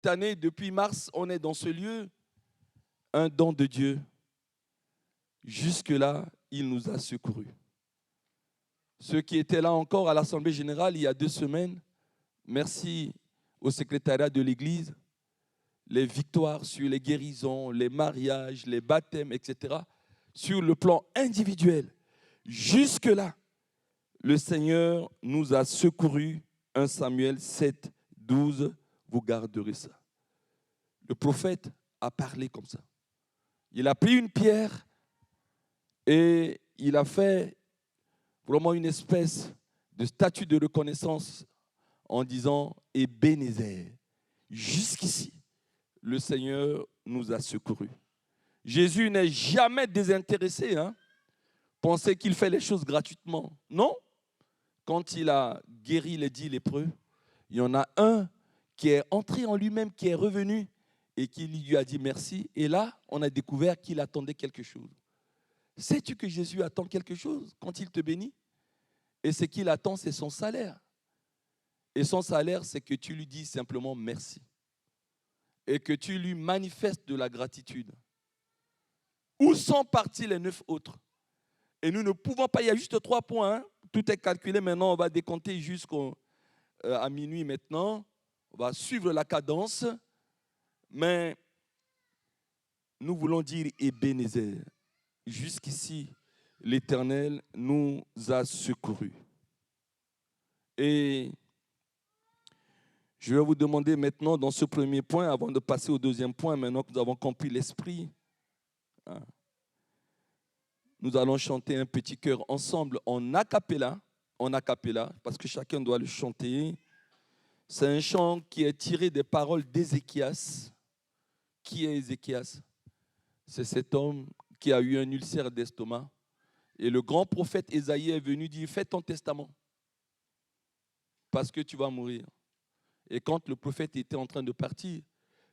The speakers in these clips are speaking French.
année, depuis mars, on est dans ce lieu, un don de Dieu. Jusque-là, il nous a secourus. Ceux qui étaient là encore à l'Assemblée générale il y a 2 semaines, merci au secrétariat de l'Église, les victoires sur les guérisons, les mariages, les baptêmes, etc., sur le plan individuel. Jusque-là, le Seigneur nous a secourus. 1 Samuel 7, 12, vous garderez ça. Le prophète a parlé comme ça. Il a pris une pierre et il a fait vraiment une espèce de statue de reconnaissance en disant « Ebenezer ». Jusqu'ici, le Seigneur nous a secourus. Jésus n'est jamais désintéressé. Pensez qu'il fait les choses gratuitement. Non. Quand il a guéri les 10 lépreux, il y en a un qui est entré en lui-même, qui est revenu et qui lui a dit merci. Et là, on a découvert qu'il attendait quelque chose. Sais-tu que Jésus attend quelque chose quand il te bénit? Et ce qu'il attend, c'est son salaire. Et son salaire, c'est que tu lui dis simplement merci. Et que tu lui manifestes de la gratitude. Où sont partis les 9 autres? Et nous ne pouvons pas, il y a juste 3 points. Tout est calculé maintenant, on va décompter jusqu'à minuit maintenant. On va suivre la cadence. Mais nous voulons dire Ebenezer. Jusqu'ici, l'Éternel nous a secourus. Et je vais vous demander maintenant, dans ce premier point, avant de passer au deuxième point, maintenant que nous avons compris l'esprit, nous allons chanter un petit chœur ensemble en a cappella, parce que chacun doit le chanter. C'est un chant qui est tiré des paroles d'Ézéchias. Qui est Ézéchias? C'est cet homme qui a eu un ulcère d'estomac. Et le grand prophète Ésaïe est venu dire, fais ton testament, parce que tu vas mourir. Et quand le prophète était en train de partir,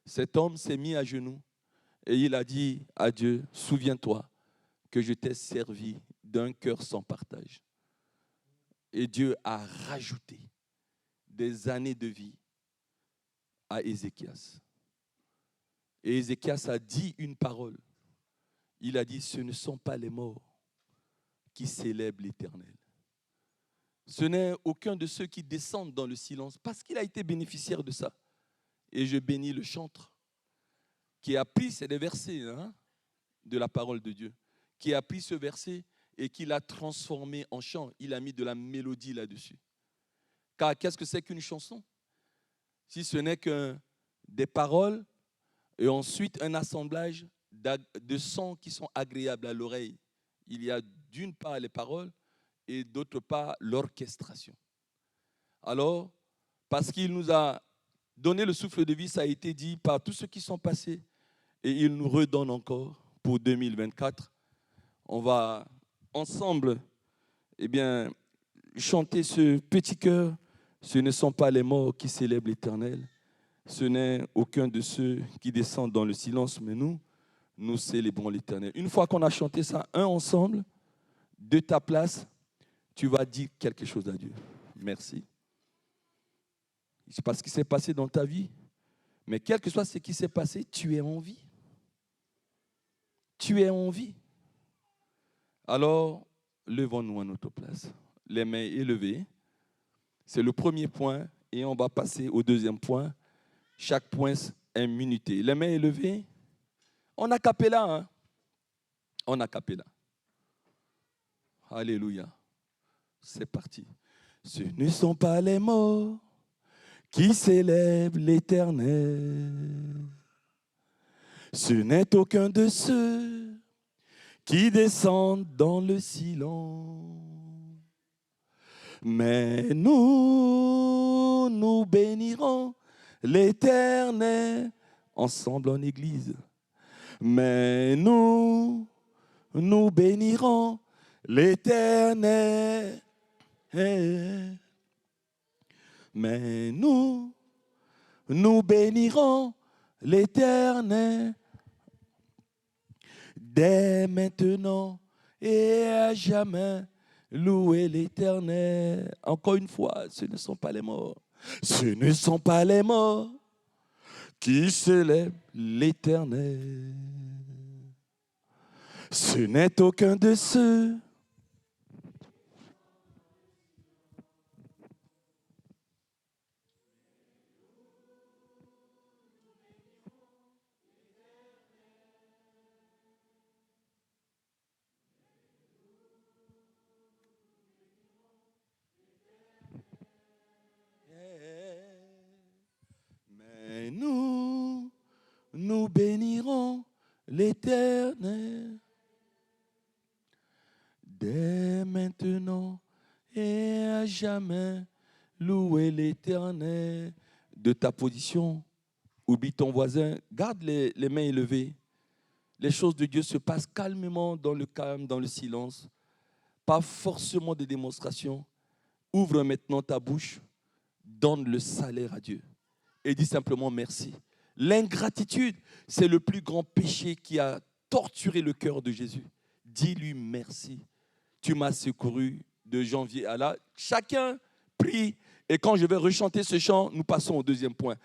cet homme s'est mis à genoux et il a dit à Dieu, souviens-toi que je t'ai servi d'un cœur sans partage. Et Dieu a rajouté des années de vie à Ézéchias. Et Ézéchias a dit une parole. Il a dit, ce ne sont pas les morts qui célèbrent l'Éternel. Ce n'est aucun de ceux qui descendent dans le silence, parce qu'il a été bénéficiaire de ça. Et je bénis le chantre qui a pris ces versets de la parole de Dieu, qui a pris ce verset et qui l'a transformé en chant. Il a mis de la mélodie là-dessus. Car qu'est-ce que c'est qu'une chanson? Si ce n'est que des paroles et ensuite un assemblage de sons qui sont agréables à l'oreille. Il y a d'une part les paroles et d'autre part l'orchestration. Alors, parce qu'il nous a donné le souffle de vie, ça a été dit par tous ceux qui sont passés et il nous redonne encore pour 2024. On va ensemble chanter ce petit chœur. Ce ne sont pas les morts qui célèbrent l'Éternel. Ce n'est aucun de ceux qui descendent dans le silence, mais nous célébrons l'Éternel. Une fois qu'on a chanté ça, ensemble, de ta place, tu vas dire quelque chose à Dieu. Merci. Je ne sais pas ce qui s'est passé dans ta vie, mais quel que soit ce qui s'est passé, tu es en vie. Tu es en vie. Alors, levons-nous à notre place. Les mains élevées. C'est le premier point et on va passer au deuxième point. Chaque point est minuté. Les mains élevées. On a cappella. On a cappella. Alléluia. C'est parti. Ce ne sont pas les morts qui célèbrent l'Éternel. Ce n'est aucun de ceux qui descendent dans le silence. Mais nous bénirons l'Éternel ensemble en église. Mais nous bénirons l'Éternel. Mais nous bénirons l'Éternel dès maintenant et à jamais. Louez l'Éternel. Encore une fois, ce ne sont pas les morts. Ce ne sont pas les morts qui célèbre l'Éternel. Ce n'est aucun de ceux mais nous bénirons l'Éternel dès maintenant et à jamais. Louez l'Éternel. De ta position, oublie ton voisin, garde les mains élevées. Les choses de Dieu se passent calmement, dans le calme, dans le silence. Pas forcément des démonstrations. Ouvre maintenant ta bouche, donne le salaire à Dieu et dis simplement merci. L'ingratitude, c'est le plus grand péché qui a torturé le cœur de Jésus. Dis-lui merci. Tu m'as secouru de janvier à là. Chacun prie. Et quand je vais rechanter ce chant, nous passons au deuxième point.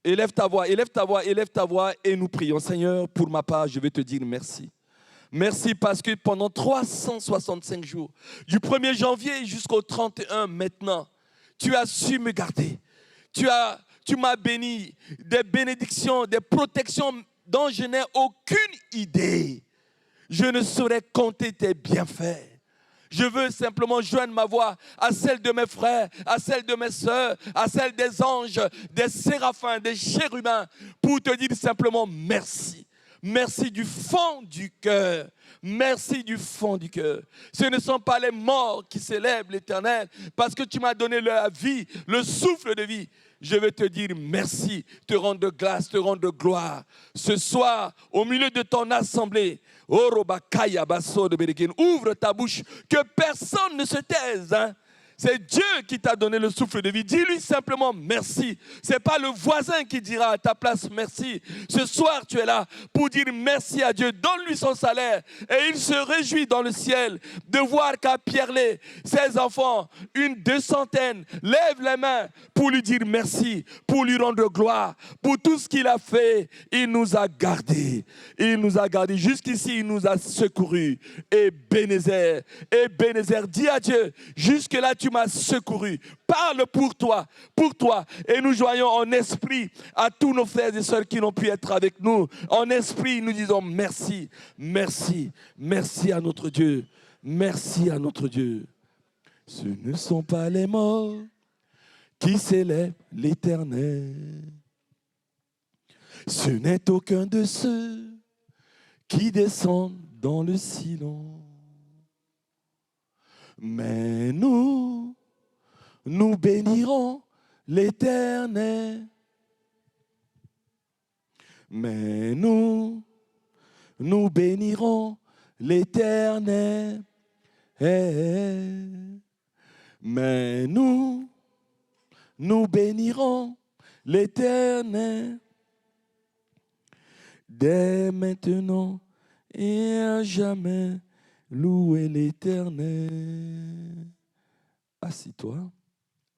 Élève ta voix, élève ta voix, élève ta voix et nous prions. Seigneur, pour ma part, je vais te dire merci. Merci parce que pendant 365 jours, du 1er janvier jusqu'au 31 maintenant, tu as su me garder. Tu m'as béni des bénédictions, des protections dont je n'ai aucune idée. Je ne saurais compter tes bienfaits. Je veux simplement joindre ma voix à celle de mes frères, à celle de mes sœurs, à celle des anges, des séraphins, des chérubins, pour te dire simplement merci. Merci du fond du cœur. Merci du fond du cœur. Ce ne sont pas les morts qui célèbrent l'Éternel, parce que tu m'as donné la vie, le souffle de vie. Je vais te dire merci, te rendre de grâce, te rendre de gloire. Ce soir, au milieu de ton assemblée, ouvre ta bouche, que personne ne se taise. C'est Dieu qui t'a donné le souffle de vie. Dis-lui simplement merci. Ce n'est pas le voisin qui dira à ta place merci. Ce soir, tu es là pour dire merci à Dieu. Donne-lui son salaire. Et il se réjouit dans le ciel de voir qu'à Pierrelet, ses enfants, 200, lèvent les mains pour lui dire merci, pour lui rendre gloire, pour tout ce qu'il a fait. Il nous a gardés. Il nous a gardés. Jusqu'ici, il nous a secourus. Et Bénézer, dis à Dieu, jusque-là, tu m'as secouru. Parle pour toi. Et nous joignons en esprit à tous nos frères et sœurs qui n'ont pu être avec nous. En esprit, nous disons merci, merci, merci à notre Dieu. Merci à notre Dieu. Ce ne sont pas les morts qui célèbrent l'Éternel. Ce n'est aucun de ceux qui descendent dans le silence. Mais nous bénirons l'Éternel. Mais nous bénirons l'Éternel. Mais nous bénirons l'Éternel. Dès maintenant et à jamais. Louez l'Éternel. Assis-toi.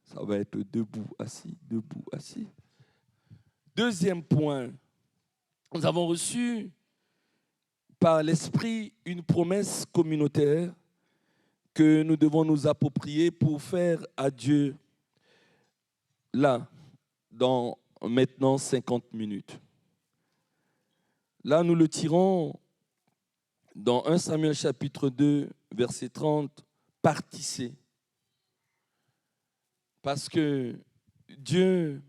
Ça va être debout, assis, debout, assis. Deuxième point. Nous avons reçu par l'Esprit une promesse communautaire que nous devons nous approprier pour faire à Dieu là, dans maintenant 50 minutes. Là, nous le tirons dans 1 Samuel chapitre 2, verset 30, partie C. Parce que Dieu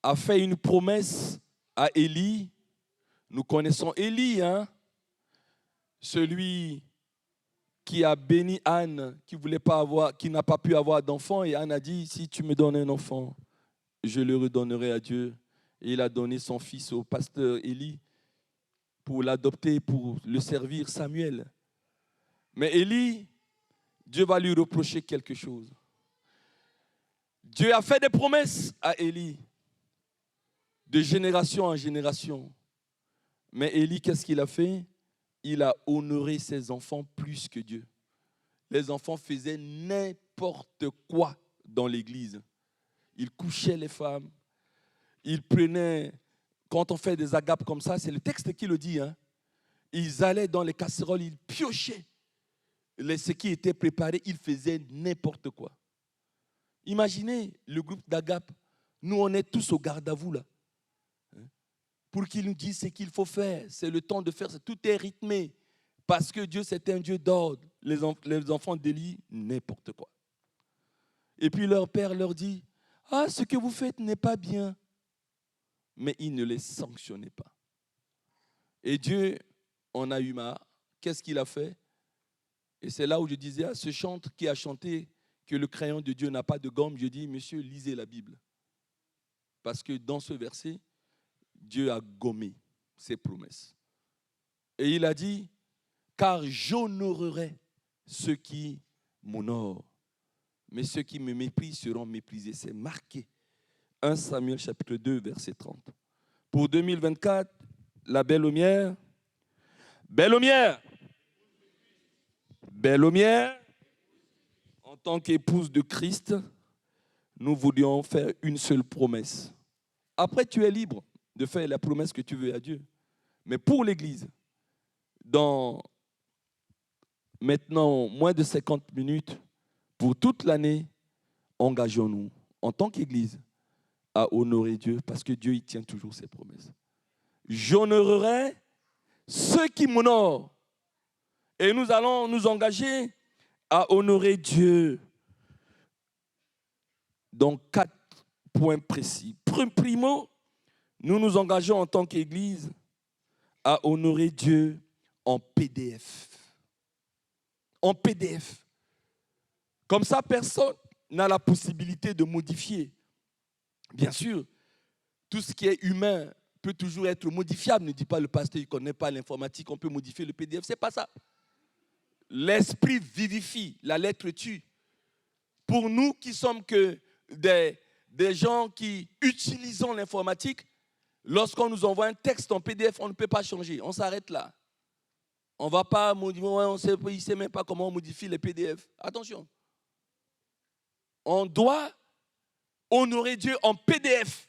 a fait une promesse à Élie. Nous connaissons Élie, celui qui a béni Anne, qui n'a pas pu avoir d'enfant. Et Anne a dit, si tu me donnes un enfant, je le redonnerai à Dieu. Et il a donné son fils au pasteur Élie pour l'adopter, pour le servir, Samuel. Mais Élie, Dieu va lui reprocher quelque chose. Dieu a fait des promesses à Élie, de génération en génération. Mais Élie, qu'est-ce qu'il a fait? Il a honoré ses enfants plus que Dieu. Les enfants faisaient n'importe quoi dans l'église. Ils couchaient les femmes, ils prenaient, quand on fait des agapes comme ça, c'est le texte qui le dit, hein, ils allaient dans les casseroles, ils piochaient ce qui était préparé, ils faisaient n'importe quoi. Imaginez le groupe d'agapes, nous on est tous au garde à vous là, pour qu'ils nous disent ce qu'il faut faire, c'est le temps de faire, tout est rythmé, parce que Dieu c'est un Dieu d'ordre, les enfants d'Élie, n'importe quoi. Et puis leur père leur dit, ah, ce que vous faites n'est pas bien. Mais il ne les sanctionnait pas. Et Dieu en a eu marre. Qu'est-ce qu'il a fait? Et c'est là où je disais à ce chantre qui a chanté que le crayon de Dieu n'a pas de gomme, je dis, monsieur, lisez la Bible. Parce que dans ce verset, Dieu a gommé ses promesses. Et il a dit, car j'honorerai ceux qui m'honorent, mais ceux qui me méprisent seront méprisés. C'est marqué. 1 Samuel chapitre 2, verset 30. Pour 2024, la belle lumière, en tant qu'épouse de Christ, nous voulions faire une seule promesse. Après, tu es libre de faire la promesse que tu veux à Dieu. Mais pour l'Église, dans maintenant moins de 50 minutes, pour toute l'année, engageons-nous en tant qu'Église à honorer Dieu parce que Dieu, il tient toujours ses promesses. J'honorerai ceux qui m'honorent. Et nous allons nous engager à honorer Dieu dans 4 points précis. Primo, nous nous engageons en tant qu'Église à honorer Dieu en PDF. En PDF. Comme ça, personne n'a la possibilité de modifier. Bien sûr, tout ce qui est humain peut toujours être modifiable. Ne dit pas le pasteur, il ne connaît pas l'informatique, on peut modifier le PDF. Ce n'est pas ça. L'esprit vivifie, la lettre tue. Pour nous qui sommes que des gens qui utilisons l'informatique, lorsqu'on nous envoie un texte en PDF, on ne peut pas changer. On s'arrête là. On ne va pas modifier, il ne sait même pas comment on modifie les PDF. Attention. On doit honorer Dieu en PDF.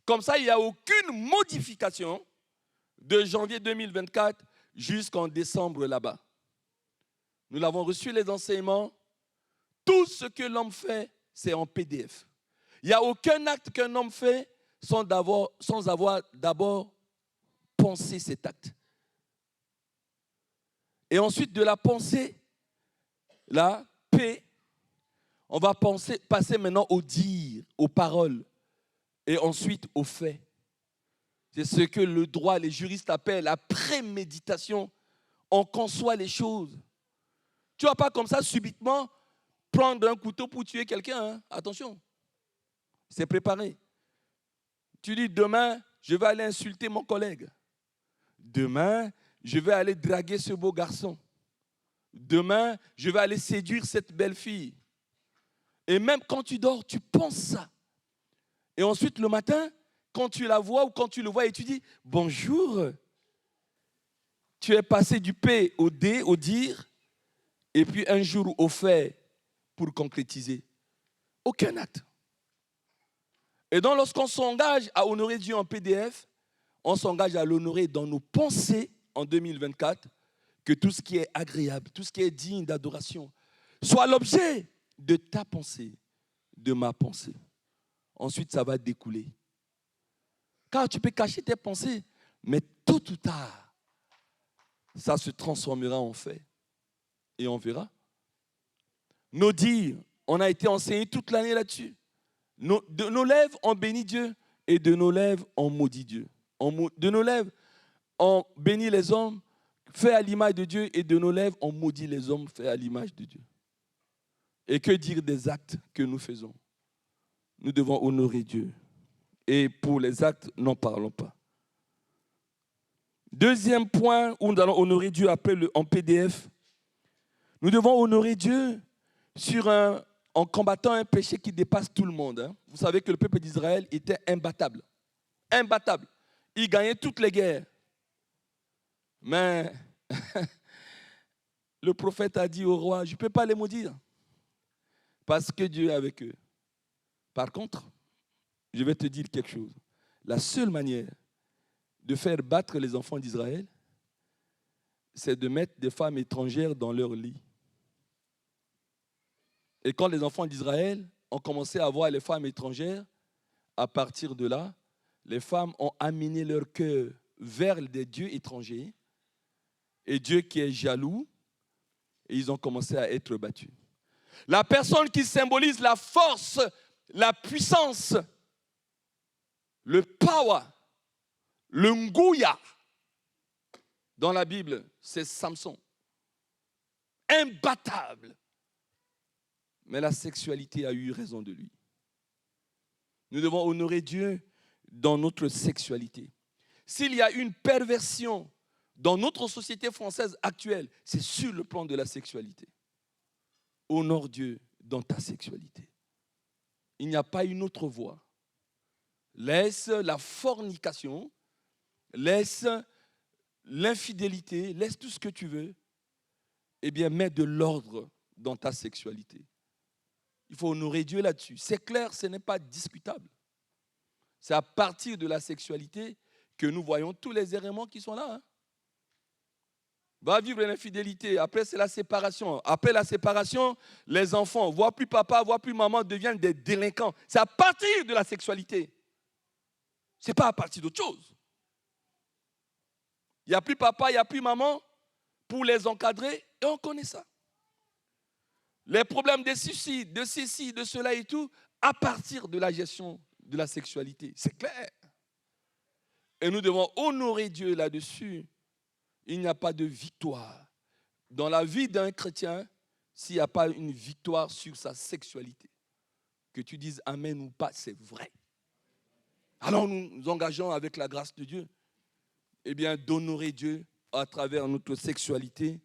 Comme ça, il n'y a aucune modification de janvier 2024 jusqu'en décembre là-bas. Nous l'avons reçu les enseignements. Tout ce que l'homme fait, c'est en PDF. Il n'y a aucun acte qu'un homme fait sans avoir d'abord pensé cet acte. Et ensuite de la pensée, la P, on va passer maintenant au dire, aux paroles, et ensuite aux faits. C'est ce que le droit, les juristes appellent la préméditation. On conçoit les choses. Tu ne vas pas comme ça subitement prendre un couteau pour tuer quelqu'un. Hein? Attention, c'est préparé. Tu dis demain, je vais aller insulter mon collègue. Demain, je vais aller draguer ce beau garçon. Demain, je vais aller séduire cette belle fille. Et même quand tu dors, tu penses ça. Et ensuite, le matin, quand tu la vois ou quand tu le vois et tu dis « Bonjour », tu es passé du P au D, au dire, et puis un jour au fait pour concrétiser. Aucun acte. Et donc, lorsqu'on s'engage à honorer Dieu en PDF, on s'engage à l'honorer dans nos pensées en 2024, que tout ce qui est agréable, tout ce qui est digne d'adoration, soit l'objet de ta pensée, de ma pensée. Ensuite, ça va découler. Car tu peux cacher tes pensées, mais tôt ou tard, ça se transformera en fait. Et on verra. Nos dires, on a été enseigné toute l'année là-dessus. De nos lèvres, on bénit Dieu et de nos lèvres, on maudit Dieu. De nos lèvres, on bénit les hommes faits à l'image de Dieu et de nos lèvres, on maudit les hommes faits à l'image de Dieu. Et que dire des actes que nous faisons? Nous devons honorer Dieu. Et pour les actes, n'en parlons pas. Deuxième point où nous allons honorer Dieu après en PDF, nous devons honorer Dieu en combattant un péché qui dépasse tout le monde. Hein. Vous savez que le peuple d'Israël était imbattable. Imbattable. Il gagnait toutes les guerres. Mais le prophète a dit au roi, je ne peux pas les maudire parce que Dieu est avec eux. Par contre, je vais te dire quelque chose. la seule manière de faire battre les enfants d'Israël, c'est de mettre des femmes étrangères dans leur lit. Et quand les enfants d'Israël ont commencé à voir les femmes étrangères, à partir de là, les femmes ont amené leur cœur vers des dieux étrangers, et Dieu qui est jaloux, et ils ont commencé à être battus. La personne qui symbolise la force, la puissance, le power, le ngouya, dans la Bible, c'est Samson. Imbattable. Mais la sexualité a eu raison de lui. Nous devons honorer Dieu dans notre sexualité. S'il y a une perversion dans notre société française actuelle, c'est sur le plan de la sexualité. Honore Dieu dans ta sexualité. Il n'y a pas une autre voie. Laisse la fornication, laisse l'infidélité, laisse tout ce que tu veux. Eh bien, mets de l'ordre dans ta sexualité. Il faut honorer Dieu là-dessus. C'est clair, ce n'est pas discutable. C'est à partir de la sexualité que nous voyons tous les éléments qui sont là. Va vivre l'infidélité. Après, c'est la séparation. Après la séparation, les enfants, voient plus papa, voient plus maman, deviennent des délinquants. C'est à partir de la sexualité. Ce n'est pas à partir d'autre chose. Il n'y a plus papa, il n'y a plus maman pour les encadrer et on connaît ça. Les problèmes de suicide, de ceci, de cela et tout, à partir de la gestion de la sexualité. C'est clair. Et nous devons honorer Dieu là-dessus. Il n'y a pas de victoire dans la vie d'un chrétien s'il n'y a pas une victoire sur sa sexualité. Que tu dises amen ou pas, c'est vrai. Alors nous nous engageons avec la grâce de Dieu, eh bien, d'honorer Dieu à travers notre sexualité.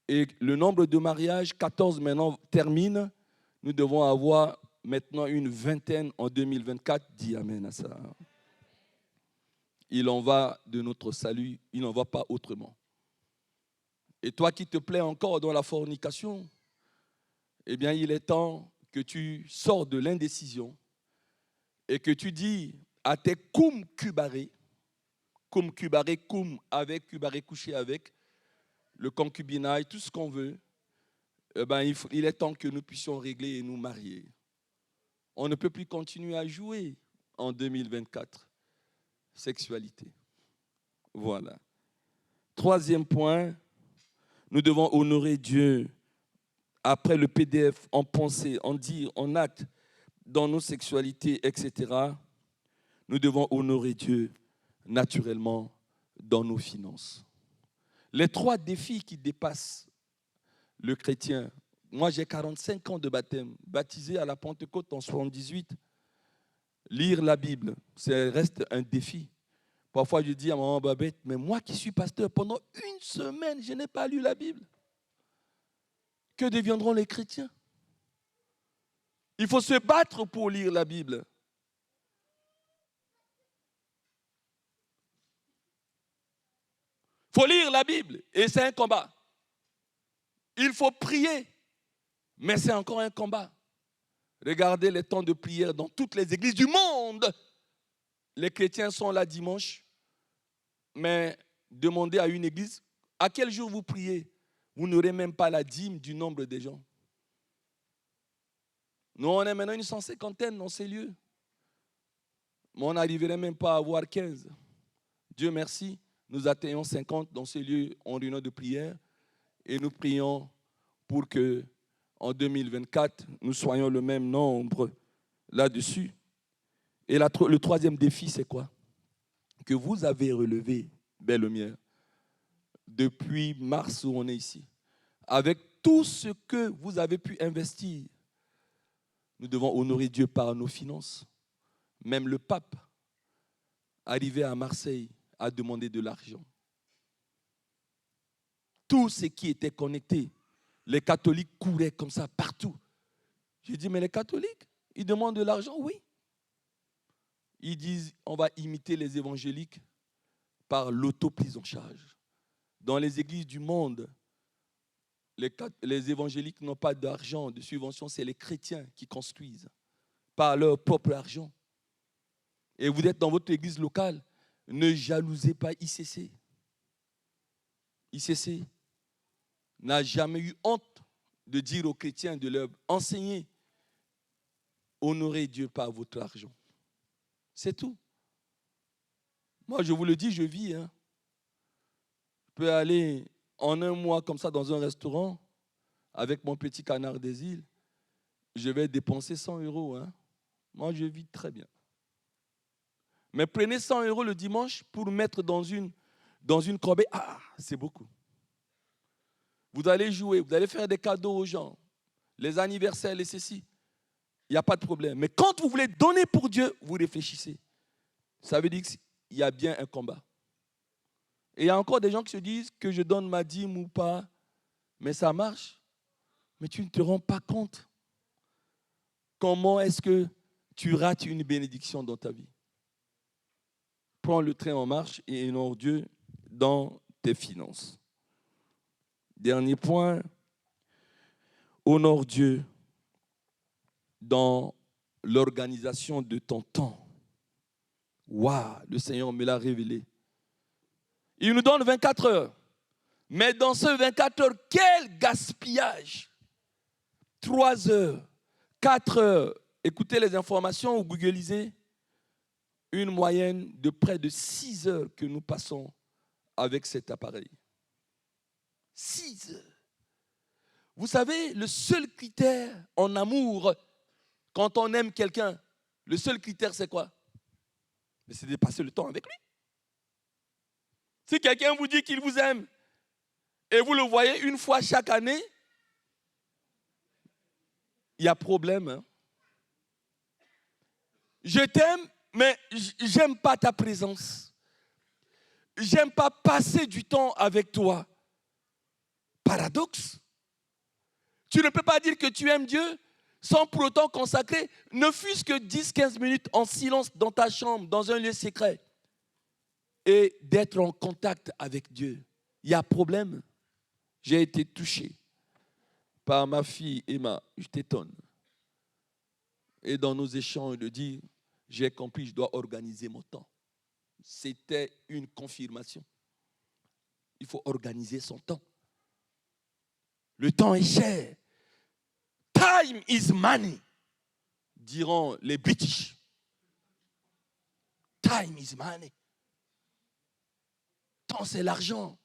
Et le nombre de mariages, 14 maintenant, termine. Nous devons avoir maintenant une vingtaine en 2024. Dis amen à ça. Il en va de notre salut, il n'en va pas autrement. Et toi qui te plais encore dans la fornication, eh bien, il est temps que tu sors de l'indécision et que tu dis à tes koum kubaré, koum avec, kubaré couché avec, le concubinage, tout ce qu'on veut, eh bien, il est temps que nous puissions régler et nous marier. On ne peut plus continuer à jouer en 2024. Sexualité. Voilà. Troisième point, nous devons honorer Dieu après le PDF, en pensée, en dire, en acte, dans nos sexualités, etc. Nous devons honorer Dieu naturellement dans nos finances. Les trois défis qui dépassent le chrétien. Moi, j'ai 45 ans de baptême, baptisé à la Pentecôte en 78. Lire la Bible, ça reste un défi. Parfois, je dis à maman Babette, mais moi qui suis pasteur, pendant une semaine, je n'ai pas lu la Bible. Que deviendront les chrétiens? Il faut se battre pour lire la Bible. Il faut lire la Bible et c'est un combat. Il faut prier, mais c'est encore un combat. Regardez les temps de prière dans toutes les églises du monde. Les chrétiens sont là dimanche, mais demandez à une église, à quel jour vous priez? Vous n'aurez même pas la dîme du nombre des gens. Nous, on est maintenant une 150aine dans ces lieux. Mais on n'arriverait même pas à avoir 15. Dieu merci, nous atteignons 50 dans ces lieux en réunion de prière et nous prions pour que en 2024, nous soyons le même nombre là-dessus. Et le troisième défi, c'est quoi? Que vous avez relevé, belle lumière, depuis mars où on est ici. Avec tout ce que vous avez pu investir, nous devons honorer Dieu par nos finances. Même le pape, arrivé à Marseille, a demandé de l'argent. Tout ce qui était connecté, les catholiques couraient comme ça partout. J'ai dit, mais les catholiques, ils demandent de l'argent? Oui. Ils disent, on va imiter les évangéliques par l'auto-prise en charge. Dans les églises du monde, les évangéliques n'ont pas d'argent, de subvention, c'est les chrétiens qui construisent par leur propre argent. et vous êtes dans votre église locale, ne jalousez pas ICC. ICC n'a jamais eu honte de dire aux chrétiens de leur enseigner, honorez Dieu par votre argent. C'est tout. Moi, je vous le dis, je vis. Je peux aller en un mois comme ça dans un restaurant avec mon petit canard des îles. Je vais dépenser 100 €. Moi, je vis très bien. Mais prenez 100 € le dimanche pour mettre dans une corbeille. Ah, c'est beaucoup. Vous allez jouer, vous allez faire des cadeaux aux gens, les anniversaires, les ceci. Il n'y a pas de problème. Mais quand vous voulez donner pour Dieu, vous réfléchissez. Ça veut dire qu'il y a bien un combat. Et il y a encore des gens qui se disent que je donne ma dîme ou pas, mais ça marche. Mais tu ne te rends pas compte. Comment est-ce que tu rates une bénédiction dans ta vie? Prends le train en marche et honore Dieu dans tes finances. Dernier point, honore Dieu dans l'organisation de ton temps. Waouh, le Seigneur me l'a révélé. Il nous donne 24 heures. Mais dans ce 24 heures, quel gaspillage! 3 heures, 4 heures. Écoutez les informations ou googlisez. Une moyenne de près de 6 heures que nous passons avec cet appareil. 6 heures. Vous savez, le seul critère en amour, quand on aime quelqu'un, le seul critère, c'est quoi? C'est de passer le temps avec lui. Si quelqu'un vous dit qu'il vous aime et vous le voyez une fois chaque année, il y a problème. Je t'aime, mais j'aime pas ta présence. J'aime pas passer du temps avec toi. Paradoxe. Tu ne peux pas dire que tu aimes Dieu sans pour autant consacrer, ne fût-ce que 10-15 minutes en silence dans ta chambre, dans un lieu secret, et d'être en contact avec Dieu. Il y a problème. J'ai été touché par ma fille Emma, je t'étonne. Et dans nos échanges, de dire, j'ai compris, je dois organiser mon temps. C'était une confirmation. Il faut organiser son temps. Le temps est cher. Time is money, diront les British. Time is money. Temps, c'est l'argent.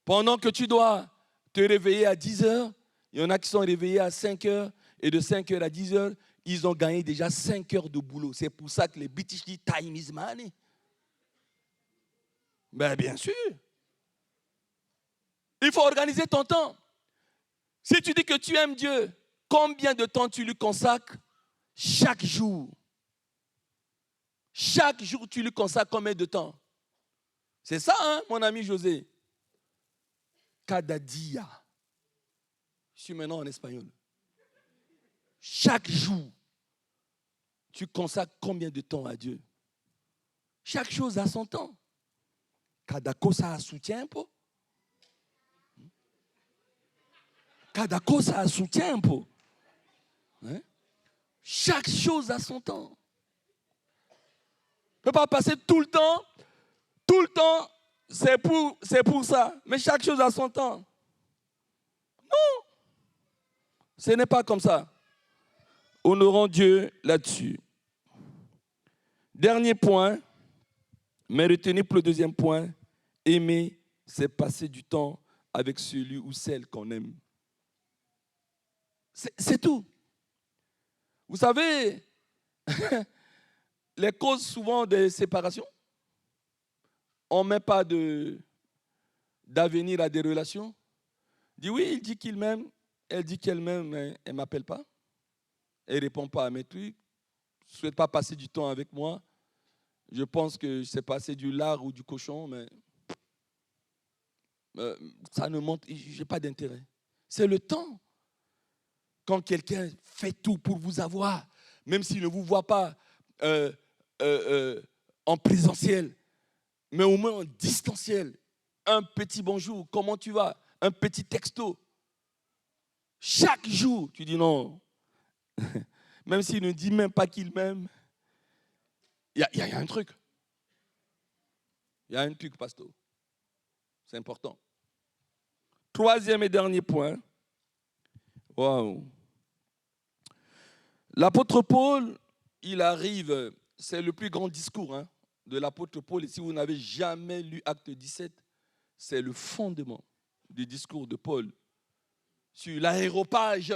Pendant que tu dois te réveiller à 10 heures, il y en a qui sont réveillés à 5 heures, et de 5 heures à 10 heures, ils ont gagné déjà 5 heures de boulot. C'est pour ça que les British disent time is money. Ben, bien sûr. Il faut organiser ton temps. Si tu dis que tu aimes Dieu, combien de temps tu lui consacres chaque jour? Chaque jour, tu lui consacres combien de temps? C'est ça, mon ami José? Cada dia. Je suis maintenant en espagnol. Chaque jour, tu consacres combien de temps à Dieu? Chaque chose a son temps. Cada cosa a su tiempo. Cada cosa a su tiempo. Chaque chose a son temps. On ne peut pas passer tout le temps, c'est pour ça. Mais chaque chose a son temps. Non, ce n'est pas comme ça. Honorons Dieu là-dessus. Dernier point, mais retenez pour le deuxième point, aimer, c'est passer du temps avec celui ou celle qu'on aime. C'est tout. Vous savez, les causes souvent des séparations, on ne met pas d'avenir à des relations. Il dit oui, il dit qu'il m'aime, elle dit qu'elle m'aime, mais elle ne m'appelle pas. Elle ne répond pas à mes trucs, ne souhaite pas passer du temps avec moi. Je pense que c'est passer du lard ou du cochon, mais ça ne montre, je n'ai pas d'intérêt. C'est le temps. Quand quelqu'un fait tout pour vous avoir, même s'il ne vous voit pas en présentiel, mais au moins en distanciel, un petit bonjour, comment tu vas? Un petit texto. Chaque jour, tu dis non. Même s'il ne dit même pas qu'il m'aime, y a un truc. Il y a un truc, pasteur. C'est important. Troisième et dernier point. Waouh. L'apôtre Paul, il arrive, c'est le plus grand discours de l'apôtre Paul. Et si vous n'avez jamais lu Acte 17, c'est le fondement du discours de Paul sur l'aéropage,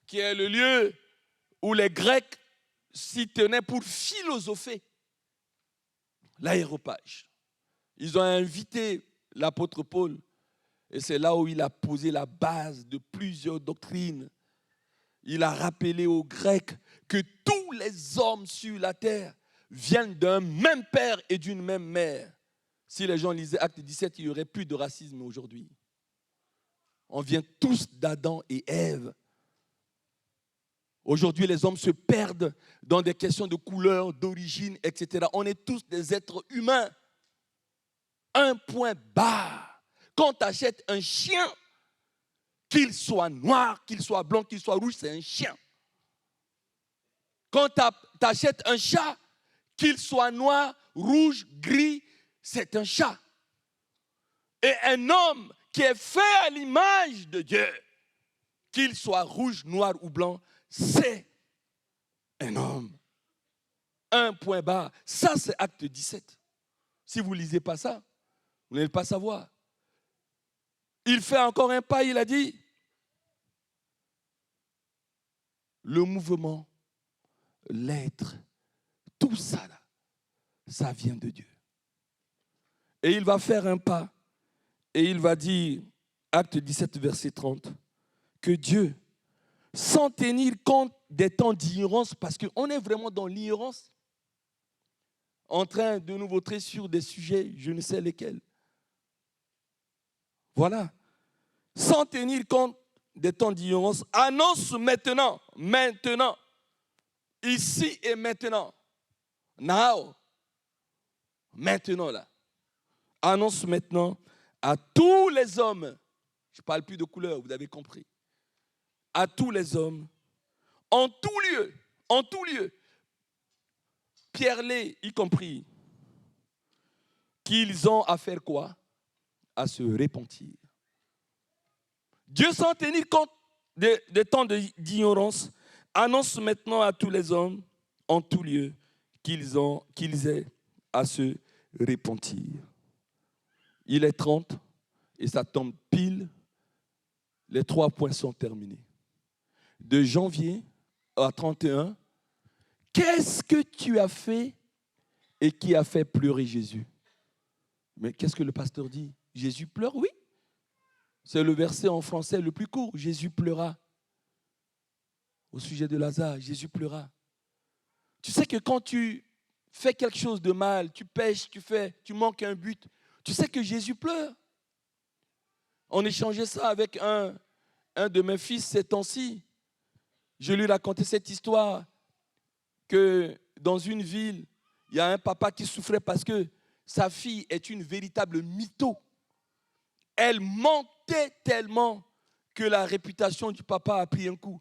qui est le lieu où les Grecs s'y tenaient pour philosopher. L'aéropage. Ils ont invité l'apôtre Paul, et c'est là où il a posé la base de plusieurs doctrines. Il a rappelé aux Grecs que tous les hommes sur la terre viennent d'un même père et d'une même mère. Si les gens lisaient Acte 17, il n'y aurait plus de racisme aujourd'hui. On vient tous d'Adam et Ève. Aujourd'hui, les hommes se perdent dans des questions de couleur, d'origine, etc. On est tous des êtres humains. Un point barre. Quand tu achètes un chien, qu'il soit noir, qu'il soit blanc, qu'il soit rouge, c'est un chien. Quand tu achètes un chat, qu'il soit noir, rouge, gris, c'est un chat. Et un homme qui est fait à l'image de Dieu, qu'il soit rouge, noir ou blanc, c'est un homme. Un point barre. Ça, c'est Acte 17. Si vous ne lisez pas ça, vous n'allez pas savoir. Il fait encore un pas, il a dit, le mouvement, l'être, tout ça là, ça vient de Dieu. Et il va faire un pas et il va dire, Acte 17, verset 30, que Dieu, sans tenir compte des temps d'ignorance, parce qu'on est vraiment dans l'ignorance, en train de nous vautrer sur des sujets, je ne sais lesquels. Voilà. Sans tenir compte des temps d'ignorance, annonce maintenant, ici et maintenant, now, maintenant là, annonce maintenant à tous les hommes, je ne parle plus de couleur, vous avez compris, à tous les hommes, en tout lieu, Pierre-Lé y compris, qu'ils ont à faire quoi? À se repentir. Dieu, sans tenir compte des temps d'ignorance, annonce maintenant à tous les hommes, en tout lieu, qu'ils aient à se repentir. Il est 30 et ça tombe pile. Les 3 points sont terminés. De janvier à 31, qu'est-ce que tu as fait et qui a fait pleurer Jésus? Mais qu'est-ce que le pasteur dit? Jésus pleure, oui. C'est le verset en français le plus court. Jésus pleura. Au sujet de Lazare, Jésus pleura. Tu sais que quand tu fais quelque chose de mal, tu pèches, tu manques un but, tu sais que Jésus pleure. On échangeait ça avec un de mes fils ces temps-ci. Je lui racontais cette histoire que dans une ville, il y a un papa qui souffrait parce que sa fille est une véritable mytho. Elle mentait tellement que la réputation du papa a pris un coup.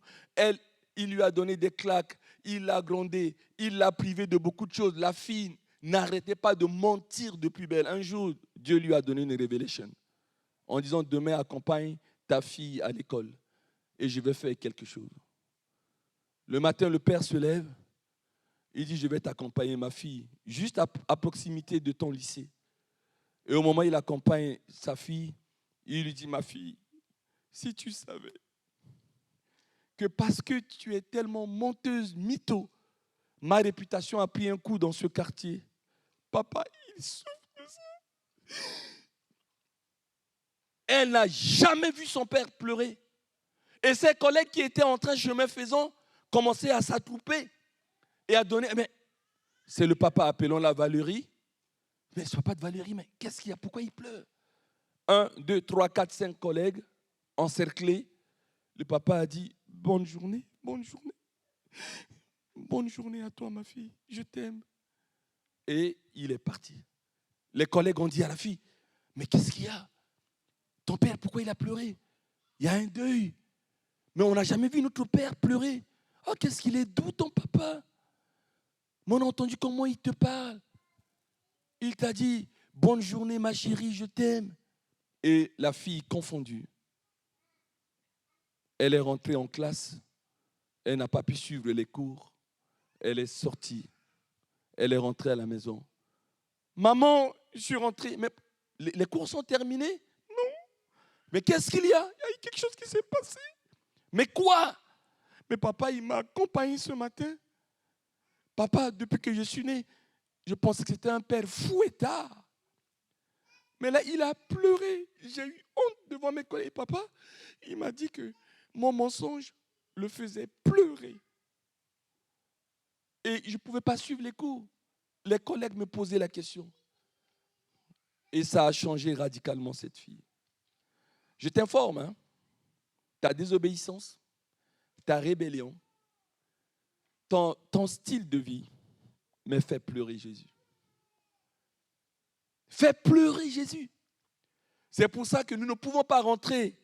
Il lui a donné des claques, il l'a grondée, il l'a privée de beaucoup de choses. La fille n'arrêtait pas de mentir de plus belle. Un jour, Dieu lui a donné une révélation en disant, demain, accompagne ta fille à l'école et je vais faire quelque chose. Le matin, le père se lève, il dit, je vais t'accompagner ma fille, juste à proximité de ton lycée. Et au moment où il accompagne sa fille, il lui dit, ma fille, si tu savais que parce que tu es tellement menteuse, mytho, ma réputation a pris un coup dans ce quartier. Papa, il souffre de ça. Elle n'a jamais vu son père pleurer. Et ses collègues qui étaient en train, chemin faisant, commençaient à s'attrouper et à donner. Mais c'est le papa appelant la Valérie. Mais ce n'est pas de Valérie, mais qu'est-ce qu'il y a? Pourquoi il pleure? 1, 2, 3, 4, 5 collègues encerclés. Le papa a dit, bonne journée, bonne journée. Bonne journée à toi, ma fille, je t'aime. Et il est parti. Les collègues ont dit à la fille, mais qu'est-ce qu'il y a? Ton père, pourquoi il a pleuré? Il y a un deuil. Mais on n'a jamais vu notre père pleurer. Oh, qu'est-ce qu'il est doux, ton papa. Mais on a entendu comment il te parle. Il t'a dit, bonne journée ma chérie, je t'aime. Et la fille confondue, elle est rentrée en classe, elle n'a pas pu suivre les cours, elle est sortie, elle est rentrée à la maison. Maman, je suis rentrée, mais les cours sont terminés? Non. Mais qu'est-ce qu'il y a? Il y a eu quelque chose qui s'est passé. Mais quoi? Mais papa, il m'a accompagné ce matin. Papa, depuis que je suis né, je pensais que c'était un père fouettard. Mais là, il a pleuré. J'ai eu honte devant mes collègues. Papa, il m'a dit que mon mensonge le faisait pleurer. Et je ne pouvais pas suivre les cours. Les collègues me posaient la question. Et ça a changé radicalement cette fille. Je t'informe, hein, ta désobéissance, ta rébellion, ton style de vie me fait pleurer Jésus. Fait pleurer Jésus. C'est pour ça que nous ne pouvons pas rentrer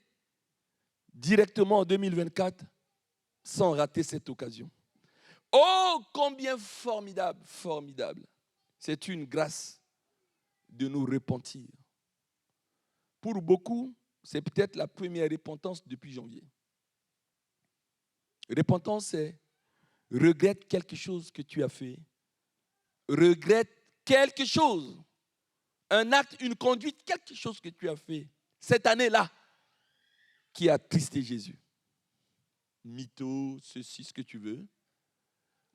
directement en 2024 sans rater cette occasion. Oh, combien formidable, formidable. C'est une grâce de nous repentir. Pour beaucoup, c'est peut-être la première repentance depuis janvier. Repentance, c'est regrette quelque chose que tu as fait. Regrette quelque chose. Un acte, une conduite, quelque chose que tu as fait cette année-là qui a attristé Jésus. Mytho, ceci, ce que tu veux.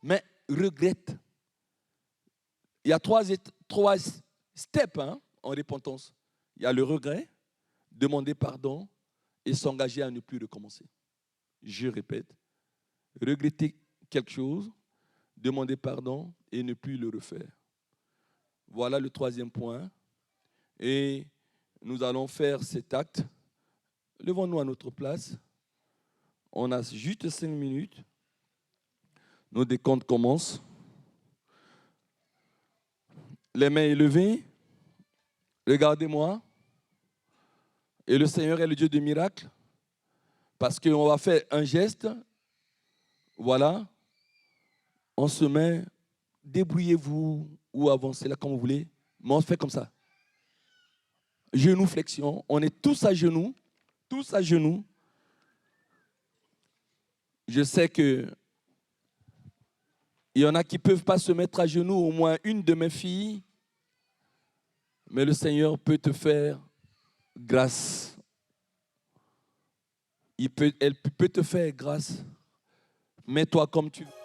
Mais regrette. Il y a trois steps en repentance. Il y a le regret, demander pardon et s'engager à ne plus recommencer. Je répète, regretter quelque chose, demander pardon et ne plus le refaire. Voilà le troisième point. Et nous allons faire cet acte. Levons-nous à notre place. On a juste 5 minutes. Nos décomptes commencent. Les mains élevées. Regardez-moi. Et le Seigneur est le Dieu des miracles. Parce qu'on va faire un geste. Voilà. On se met. Débrouillez-vous ou avancez là comme vous voulez. Mais on fait comme ça. Genoux, flexion. On est tous à genoux. Tous à genoux. Je sais que il y en a qui ne peuvent pas se mettre à genoux, au moins une de mes filles. Mais le Seigneur peut te faire grâce. Elle peut te faire grâce. Mets-toi comme tu veux.